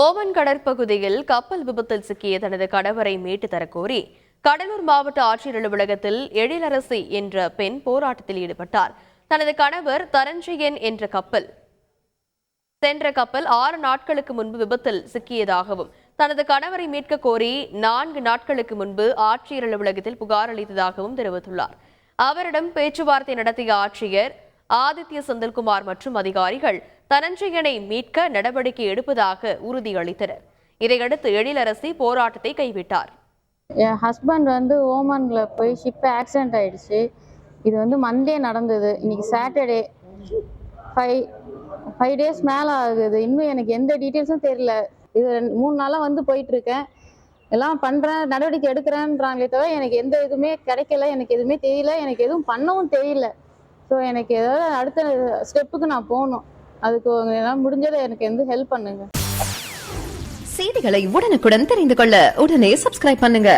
Oman கடற்பகுதியில் கப்பல் விபத்தில் சிக்கிய தனது கணவரை மீட்டு தரக்கோரி கடலூர் மாவட்ட ஆட்சியர் அலுவலகத்தில் எழிலரசி என்ற பெண் போராட்டத்தில் ஈடுபட்டார். தனது கணவர் தரஞ்சயன் என்ற சென்ற கப்பல் 6 நாட்களுக்கு முன்பு விபத்தில் சிக்கியதாகவும் தனது கணவரை மீட்க கோரி 4 நாட்களுக்கு முன்பு ஆட்சியர் அலுவலகத்தில் புகார் அளித்ததாகவும் தெரிவித்துள்ளார். அவரிடம் பேச்சுவார்த்தை நடத்திய ஆட்சியர் ஆதித்ய செந்தில்குமார் மற்றும் அதிகாரிகள் தனஞ்சயனை மீட்க நடவடிக்கை எடுப்பதாக உறுதியளித்தனர். இதையடுத்து எழிலரசி போராட்டத்தை கைவிட்டார். என் ஹஸ்பண்ட் ஓமன்ல போய் ஷிப் ஆக்சிடென்ட் ஆயிடுச்சு. இது மண்டே நடந்தது. இன்னைக்கு சாட்டர்டே 5 டேஸ் மேலே ஆகுது. இன்னும் எனக்கு எந்த டீட்டெயில்ஸும் தெரியல. இது 3 நாளாக போயிட்டு இருக்கேன். எல்லாம் பண்ணுறேன், நடவடிக்கை எடுக்கிறேன்றாங்களே தவிர எனக்கு எந்த இதுவுமே கிடைக்கல. எனக்கு எதுவுமே தெரியல, எனக்கு எதுவும் பண்ணவும் தெரியல. ஸோ எனக்கு ஏதாவது அடுத்த ஸ்டெப்புக்கு நான் போகணும். அதுக்கு எல்லாம் முடிஞ்சதை எனக்கு ஹெல்ப் பண்ணுங்க. செய்திகளை உடனுக்குடன் தெரிந்து கொள்ள உடனே சப்ஸ்கிரைப் பண்ணுங்க.